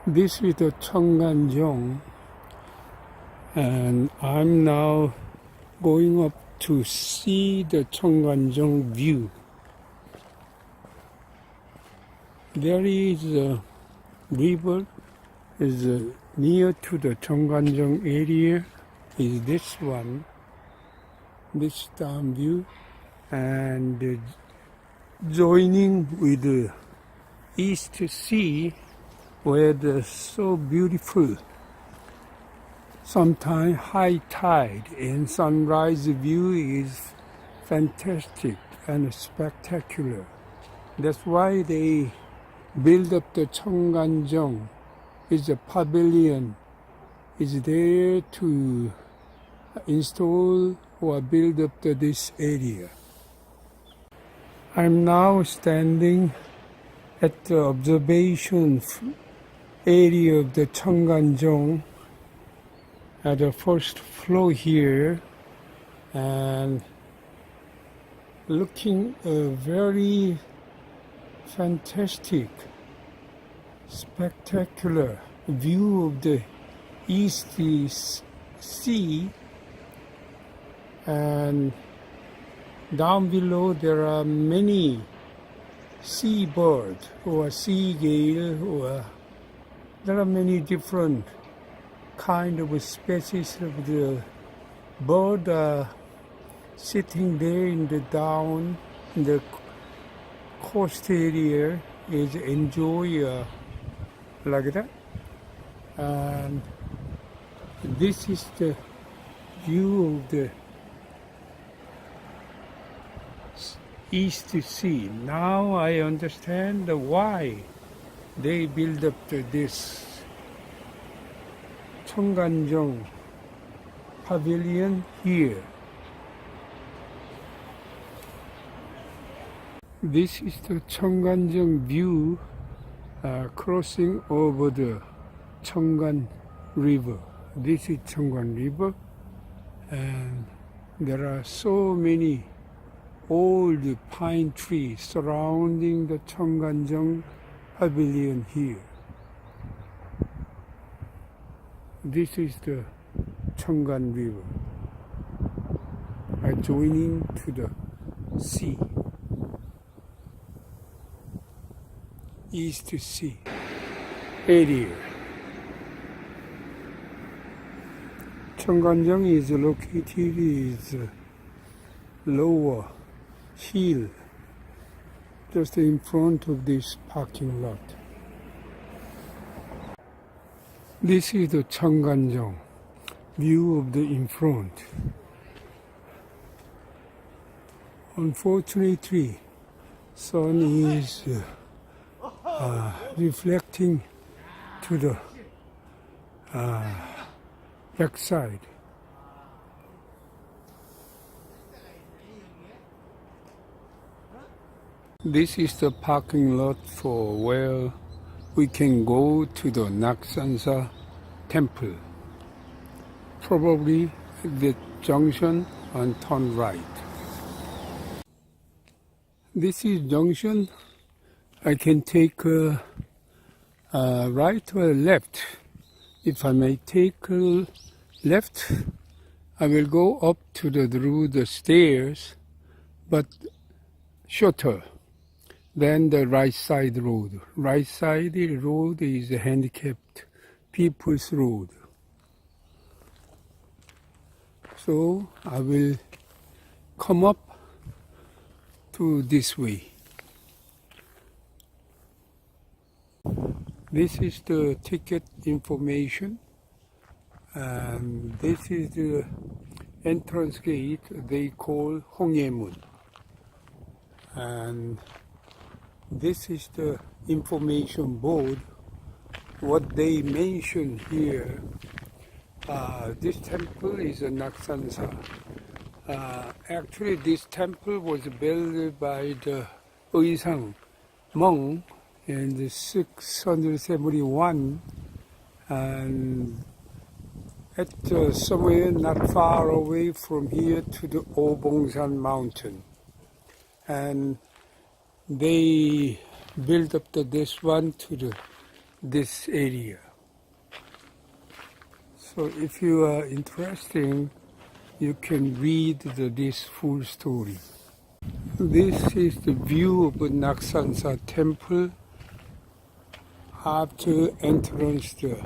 This is the Cheongganjeong, and I'm now going up to see the Cheongganjeong view. There is a river is near to the Cheongganjeong area is this one, this down view, and joining with the East Sea where the so beautiful sometimes high tide and sunrise view is fantastic and spectacular. That's why they build up the Cheongganjeong. Is a pavilion is there to install or build up this area. I'm now standing at the observation area of the Cheongganjeong at the first floor here, and looking a very fantastic, spectacular view of the East Sea, and down below there are many seabirds or seagull, or there are many different kind of species of the bird sitting there in the down in the coast area is enjoy like that. And this is the view of the East Sea. Now I understand why they build up this Cheongganjeong pavilion here. This is the Cheongganjeong view crossing over the Cheonggan River. This is Cheonggan River, and there are so many old pine trees surrounding the Cheongganjeong pavilion here. This is the Cheonggan River joining to the sea, East Sea area. Cheongganjeong is located is lower hill just in front of this parking lot. This is the Cheongganjeong view of the in front. Unfortunately, sun is reflecting to the backside. This is the parking lot for where we can go to the Naksansa temple. Probably the junction and turn right. This is junction. I can take right or left. If I may take left, I will go up to through the stairs, but shorter than the right side road. Right side road is a handicapped people's road. So I will come up to this way. This is the ticket information, and this is the entrance gate they call Hongyemun, and this is the information board. What they mention here, this temple is a Naksansa. Actually, this temple was built by the Wolsongjeong monk in 671, and at somewhere not far away from here to the Obongsan mountain. And they built up this one to the this area. So if you are interested, you can read this full story. This is the view of Naksansa temple after entrance the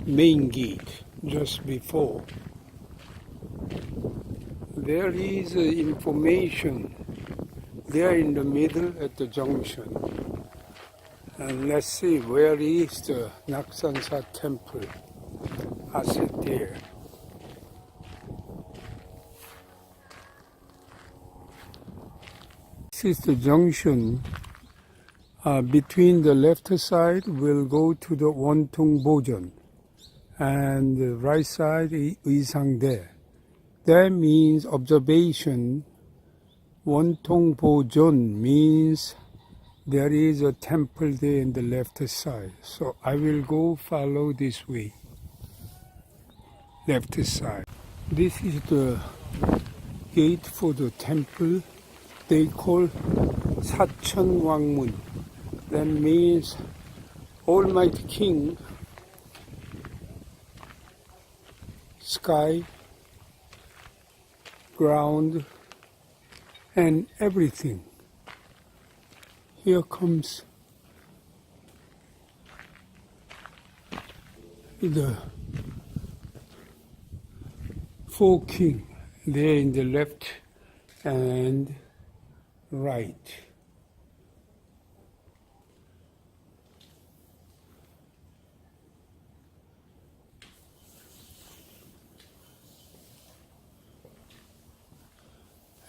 main gate just before. There is information there in the middle at the junction. And let's see, where is the Naksansa temple? I sit there. This is the junction. Between the left side will go to the Wontung Bojan, and the right side is Isangdae. That means observation. Wontung Bojan means there is a temple there in the left side. So I will go follow this way. Left side. This is the gate for the temple. They call Sacheon Wangmun. That means Almighty King, sky, ground, and everything. Here comes the four kings there in the left and right.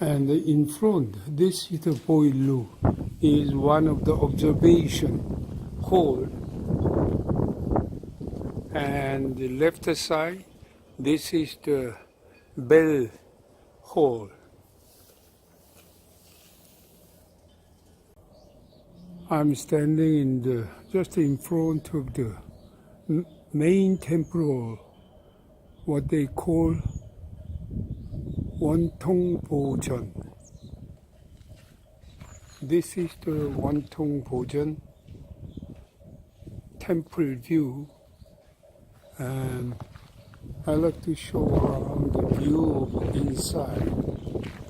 And in front, this is the boiler, is one of the observation hall. And the left side, this is the bell hall. I'm standing in the just in front of the main temple, what they call Wontung Bojan. This is the Wontung Bojan temple view, and I like to show around the view inside,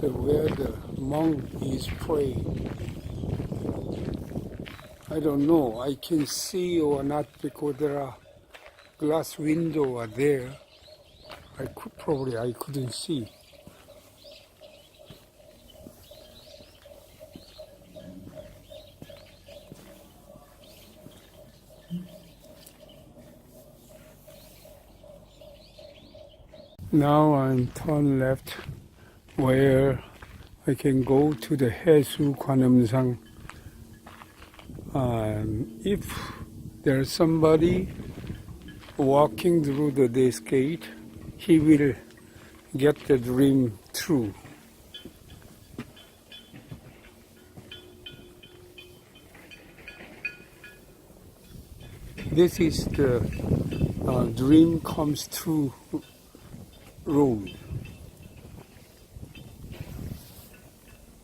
where the monk is praying. I don't know, I can see or not because there are glass windows are there. I couldn't see. Now I'm turn left where I can go to the Haesu Gwaneumsang. If there's somebody walking through this gate, he will get the dream true. This is the dream comes true road.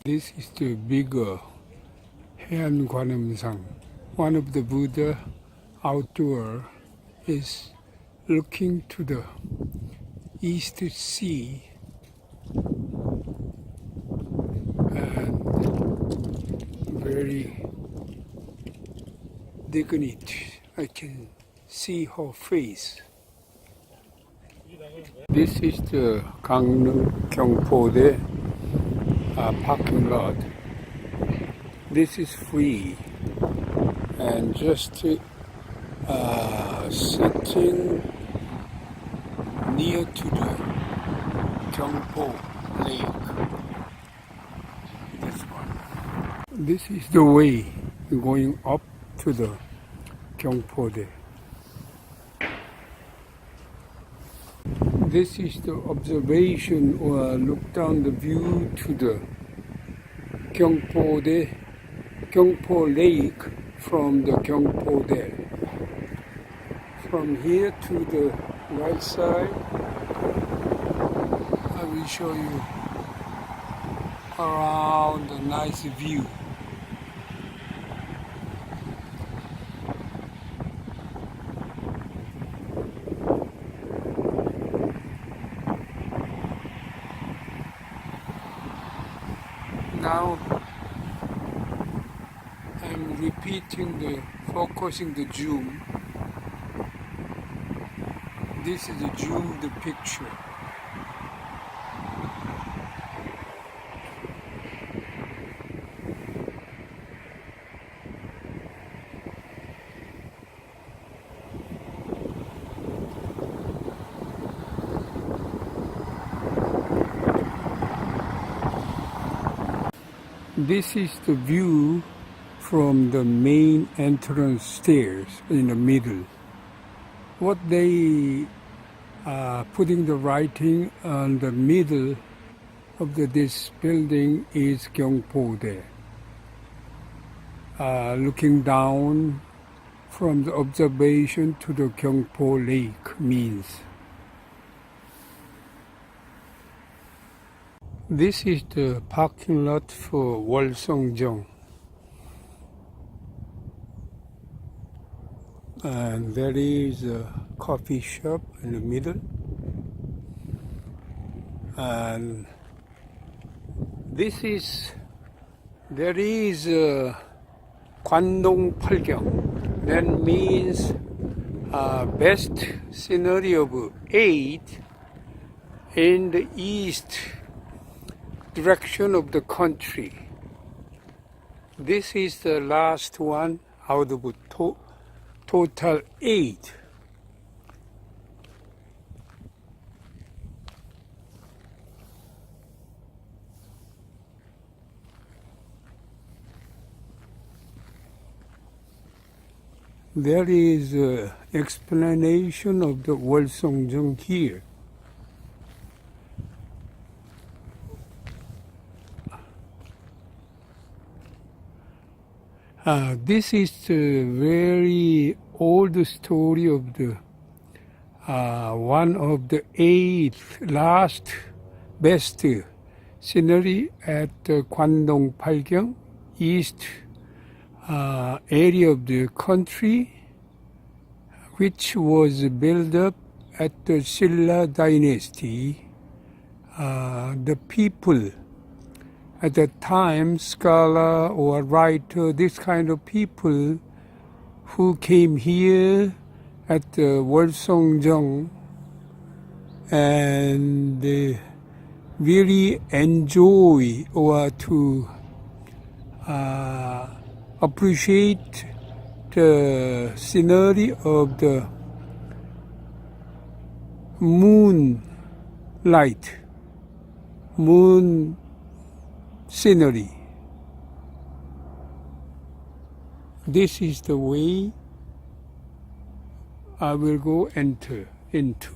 This is the bigger Haean Gwaneumsang. One of the Buddha outdoor is looking to the East Sea, and very dignity. I can see her face. This is the Gangneung Kyeongpodae parking lot. This is free, and just sitting near to the Gyeongpodae lake. This one. This is the way going up to the Gyeongpodae. This is the observation or look down the view to the Gyeongpodae, Gyeongpo Lake from the Gyeongpodae. From here to the right side, I will show you around a nice view. now I'm focusing the zoom. This is a zoomed picture. This is the view from the main entrance stairs in the middle. What they are putting the writing on the middle of this building is Kyeongpodae. Looking down from the observation to the Gyeongpo Lake means. This is the parking lot for Wolsongjeong. And there is a coffee shop in the middle. And there is Gwandong 팔경. That means best scenery of 8 in the east direction of the country. This is the last one out of total 8. There is an explanation of the Wolsongjeong here. This is the very old story of the one of the 8 last best scenery at the Gwandong 팔경 east area of the country, which was built up at the Silla dynasty. The people at that time, scholar or writer, this kind of people who came here at the Wolsongjeong and really enjoy or to appreciate the scenery of the moon scenery. This is the way I will go enter into.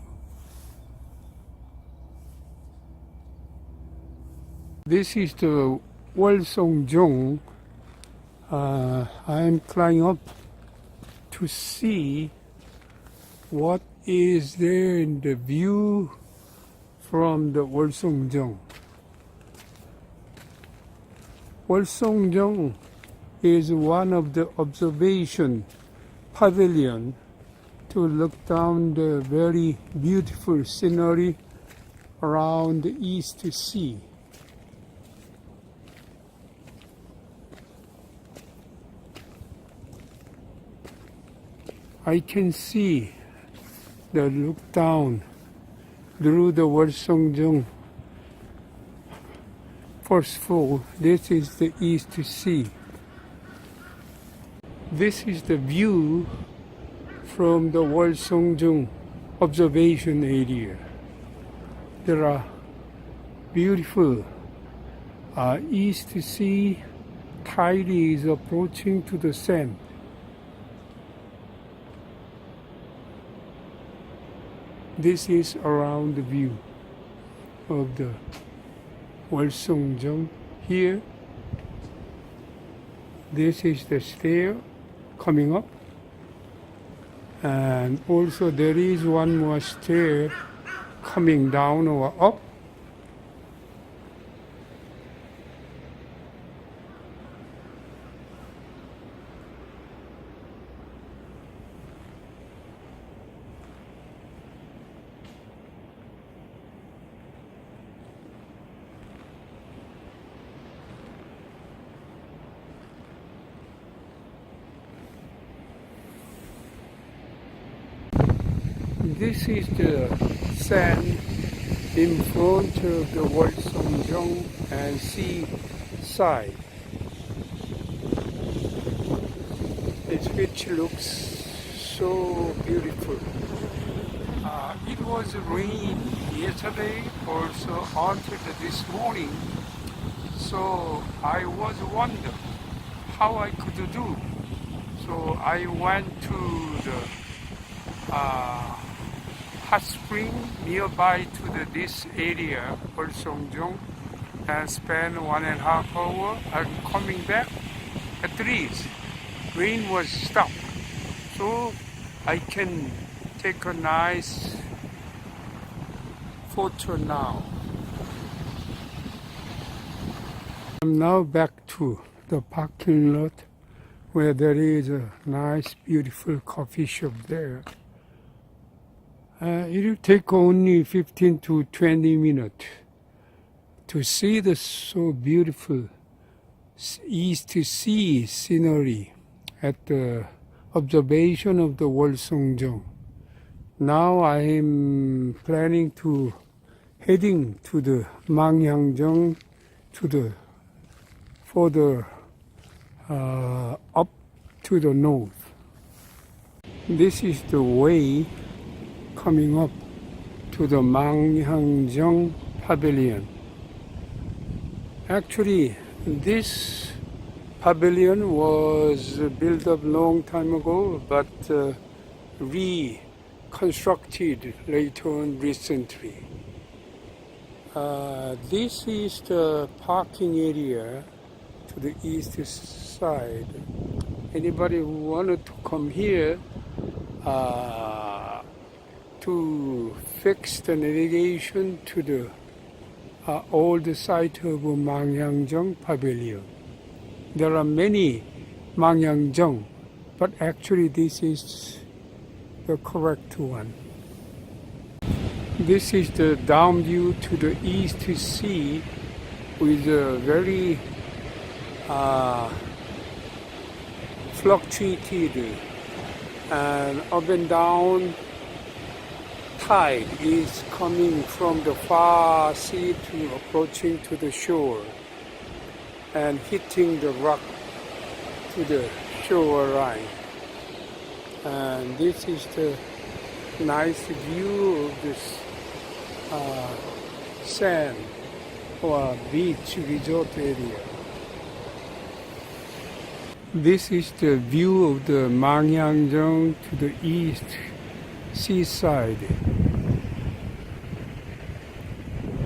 This is the Wolsongjeong. I am climbing up to see what is there in the view from the Wolsongjeong. Wolsongjeong is one of the observation pavilion to look down the very beautiful scenery around the East Sea. I can see the look down through the Wolsongjeong first floor. This is the East Sea. This is the view from the Wolsongjeong observation area. There are beautiful East Sea. Tide is approaching to the sand. This is around the view of the Wolsongjeong here. This is the stair coming up, and also there is one more stair coming down or up. This is the sand in front of the Wolsongjeong and seaside, which looks so beautiful. It was rain yesterday also until this morning, so I was wondering how I could do. So I went to the hot spring nearby to this area, Wolsongjeong, and spent 1.5 hours. And coming back, at least rain was stopped, so I can take a nice photo now. I'm now back to the parking lot where there is a nice beautiful coffee shop there. It will take only 15 to 20 minutes to see the so beautiful east sea scenery at the observation of the Wolsongjeong. Now I am planning to heading to the Mangyangjeong to the further up to the north. This is the way coming up to the Mangyangjeong Pavilion. Actually, this pavilion was built up long time ago, but reconstructed later on recently. This is the parking area to the east side. Anybody who wanted to come here to fix the navigation to the old site of Mangyangjeong Pavilion. There are many Mangyangjeong, but actually this is the correct one. This is the down view to the east sea with a very fluctuated and up and down tide is coming from the far sea to approaching to the shore and hitting the rock to the shoreline. And this is the nice view of this sand or beach resort area. This is the view of the Mangyangjeong to the east seaside,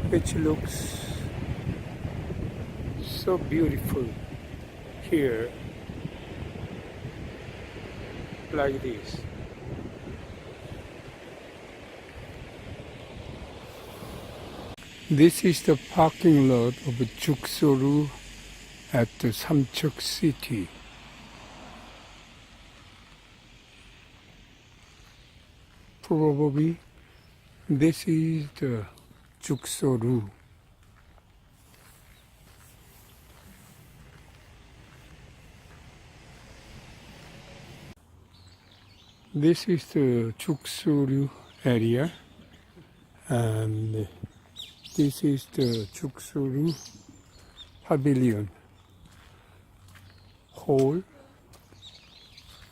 which looks so beautiful here, like this. This is the parking lot of Jukseoru at the Samcheok city. Probably this is the Jukseoru. This is the Jukseoru area, and this is the Jukseoru Pavilion hall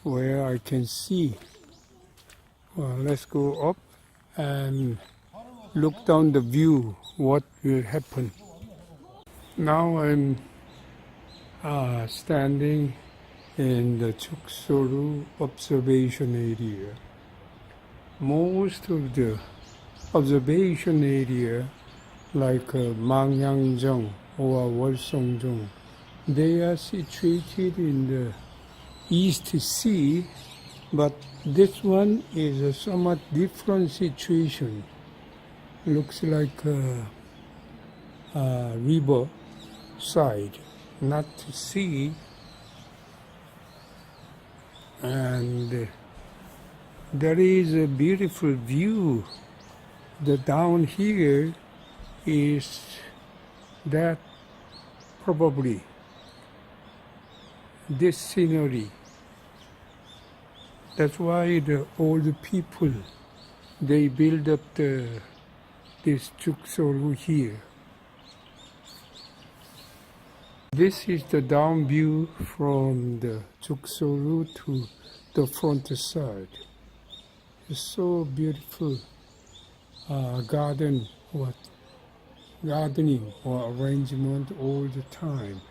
where I can see. Well, let's go up and look down the view, what will happen. Now I'm standing in the Jukseoru observation area. Most of the observation area, like Mangyangjeong or Wolsongjeong, they are situated in the East Sea, but this one is a somewhat different situation. Looks like a river side, not sea. And there is a beautiful view. The down here is that probably this scenery. That's why the old people they build up this Jukseoru here. This is the down view from the Jukseoru to the front side. It's so beautiful gardening or arrangement all the time.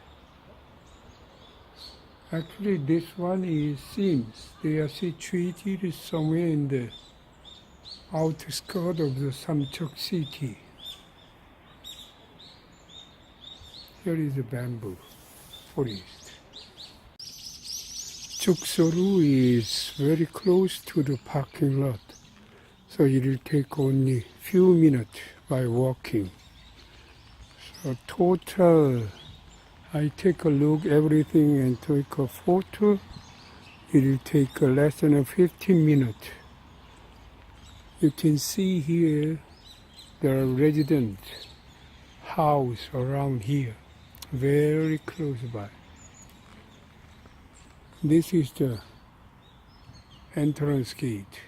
Actually, this one seems they are situated somewhere in the outskirts of the Samcheok city. Here is a bamboo forest. Jukseoru is very close to the parking lot, so it will take only few minutes by walking. So total, I take a look everything and take a photo. It will take less than 15 minutes. You can see here there are resident house around here, very close by. This is the entrance gate.